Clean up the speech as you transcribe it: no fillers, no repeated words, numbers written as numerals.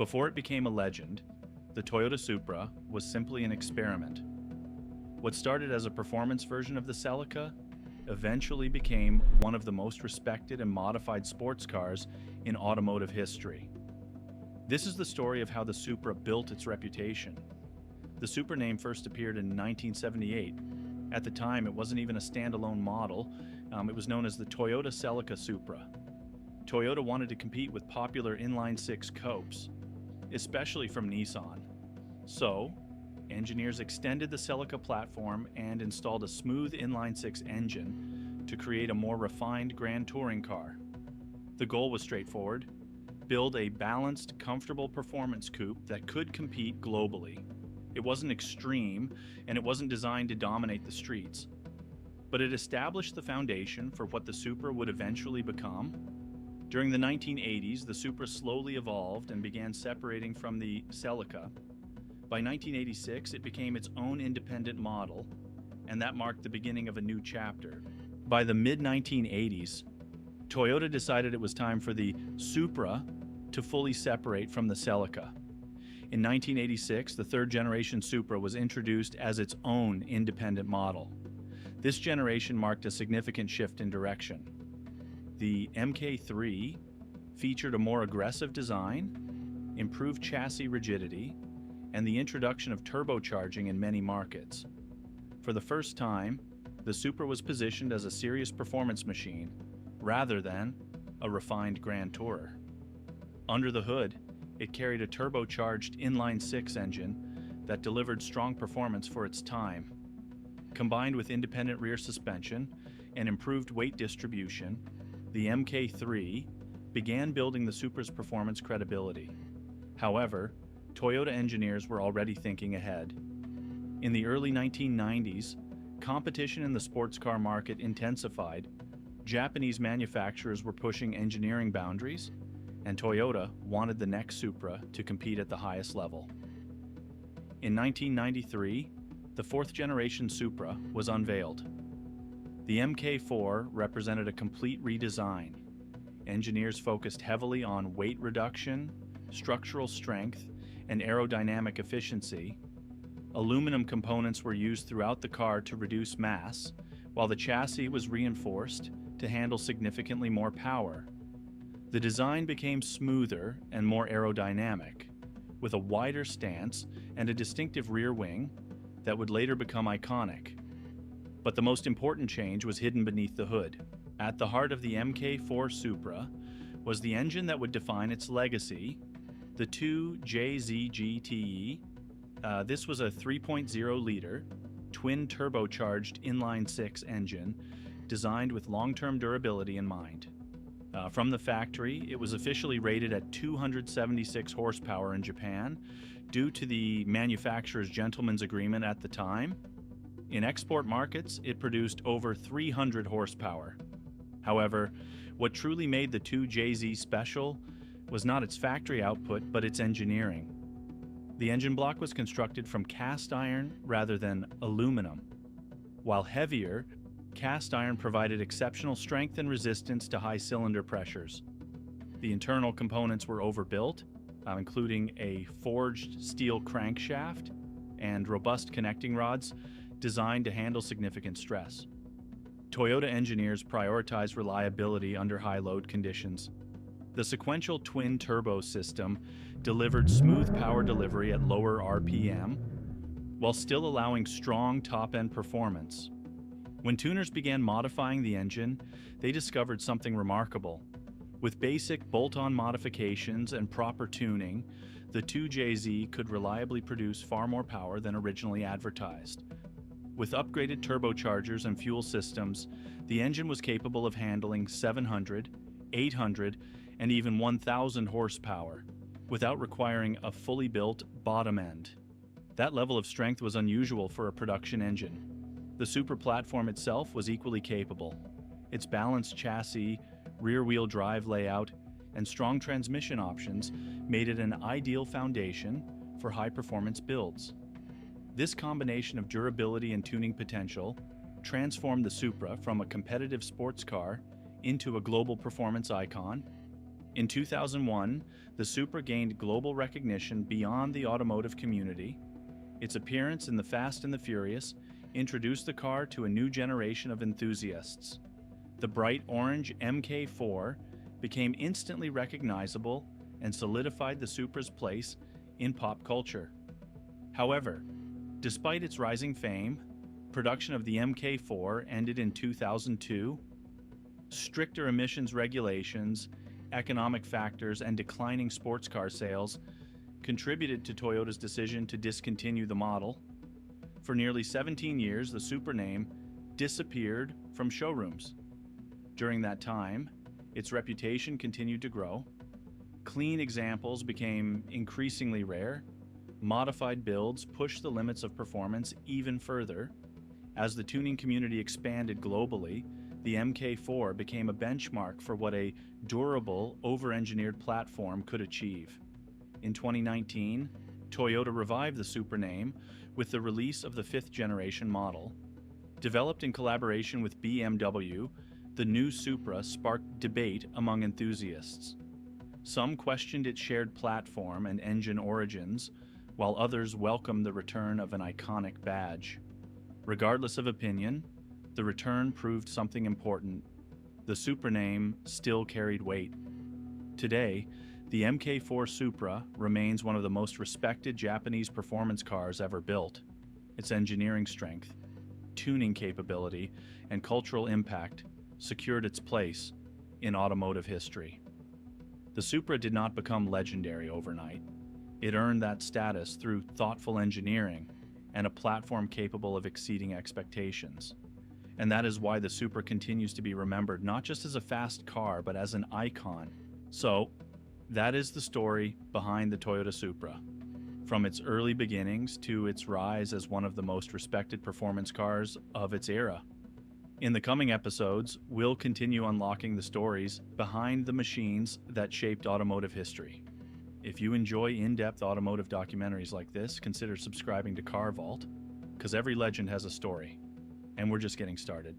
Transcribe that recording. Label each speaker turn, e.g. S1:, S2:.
S1: Before it became a legend, the Toyota Supra was simply an experiment. What started as a performance version of the Celica eventually became one of the most respected and modified sports cars in automotive history. This is the story of how the Supra built its reputation. The Supra name first appeared in 1978. At the time, it wasn't even a standalone model. It was known as the Toyota Celica Supra. Toyota wanted to compete with popular inline-six coupes, especially from Nissan. So, engineers extended the Celica platform and installed a smooth inline-six engine to create a more refined Grand Touring car. The goal was straightforward: build a balanced, comfortable performance coupe that could compete globally. It wasn't extreme, and it wasn't designed to dominate the streets. But it established the foundation for what the Supra would eventually become. During the 1980s, the Supra slowly evolved and began separating from the Celica. By 1986, it became its own independent model, and that marked the beginning of a new chapter. By the mid-1980s, Toyota decided it was time for the Supra to fully separate from the Celica. In 1986, the third-generation Supra was introduced as its own independent model. This generation marked a significant shift in direction. The MK3 featured a more aggressive design, improved chassis rigidity, and the introduction of turbocharging in many markets. For the first time, the Supra was positioned as a serious performance machine, rather than a refined Grand Tourer. Under the hood, it carried a turbocharged inline-six engine that delivered strong performance for its time. Combined with independent rear suspension and improved weight distribution, the MK3 began building the Supra's performance credibility. However, Toyota engineers were already thinking ahead. In the early 1990s, competition in the sports car market intensified. Japanese manufacturers were pushing engineering boundaries, and Toyota wanted the next Supra to compete at the highest level. In 1993, the fourth-generation Supra was unveiled. The MK4 represented a complete redesign. Engineers focused heavily on weight reduction, structural strength, and aerodynamic efficiency. Aluminum components were used throughout the car to reduce mass, while the chassis was reinforced to handle significantly more power. The design became smoother and more aerodynamic, with a wider stance and a distinctive rear wing that would later become iconic. But the most important change was hidden beneath the hood. At the heart of the MK4 Supra was the engine that would define its legacy, the 2JZ-GTE. This was a 3.0-liter, twin-turbocharged inline-six engine designed with long-term durability in mind. From the factory, it was officially rated at 276 horsepower in Japan due to the manufacturer's gentleman's agreement at the time. In export markets, it produced over 300 horsepower. However, what truly made the 2JZ special was not its factory output, but its engineering. The engine block was constructed from cast iron rather than aluminum. While heavier, cast iron provided exceptional strength and resistance to high cylinder pressures. The internal components were overbuilt, including a forged steel crankshaft and robust connecting rods designed to handle significant stress. Toyota engineers prioritized reliability under high load conditions. The sequential twin-turbo system delivered smooth power delivery at lower RPM, while still allowing strong top-end performance. When tuners began modifying the engine, they discovered something remarkable. With basic bolt-on modifications and proper tuning, the 2JZ could reliably produce far more power than originally advertised. With upgraded turbochargers and fuel systems, the engine was capable of handling 700, 800, and even 1,000 horsepower, without requiring a fully built bottom end. That level of strength was unusual for a production engine. The Supra platform itself was equally capable. Its balanced chassis, rear-wheel drive layout, and strong transmission options made it an ideal foundation for high-performance builds. This combination of durability and tuning potential transformed the Supra from a competitive sports car into a global performance icon. In 2001, the Supra gained global recognition beyond the automotive community. Its appearance in The Fast and the Furious introduced the car to a new generation of enthusiasts. The bright orange MK4 became instantly recognizable and solidified the Supra's place in pop culture. However, despite its rising fame, production of the MK4 ended in 2002. Stricter emissions regulations, economic factors, and declining sports car sales contributed to Toyota's decision to discontinue the model. For nearly 17 years, the Supra name disappeared from showrooms. During that time, its reputation continued to grow. Clean examples became increasingly rare. Modified builds pushed the limits of performance even further. As the tuning community expanded globally, the MK4 became a benchmark for what a durable, over-engineered platform could achieve. In 2019, Toyota revived the Supra name with the release of the fifth-generation model. Developed in collaboration with BMW, the new Supra sparked debate among enthusiasts. Some questioned its shared platform and engine origins, while others welcomed the return of an iconic badge. Regardless of opinion, the return proved something important. The Supra name still carried weight. Today, the MK4 Supra remains one of the most respected Japanese performance cars ever built. Its engineering strength, tuning capability, and cultural impact secured its place in automotive history. The Supra did not become legendary overnight. It earned that status through thoughtful engineering and a platform capable of exceeding expectations. And that is why the Supra continues to be remembered not just as a fast car, but as an icon. So, that is the story behind the Toyota Supra. From its early beginnings to its rise as one of the most respected performance cars of its era. In the coming episodes, we'll continue unlocking the stories behind the machines that shaped automotive history. If you enjoy in-depth automotive documentaries like this, consider subscribing to Car Vault, because every legend has a story, and we're just getting started.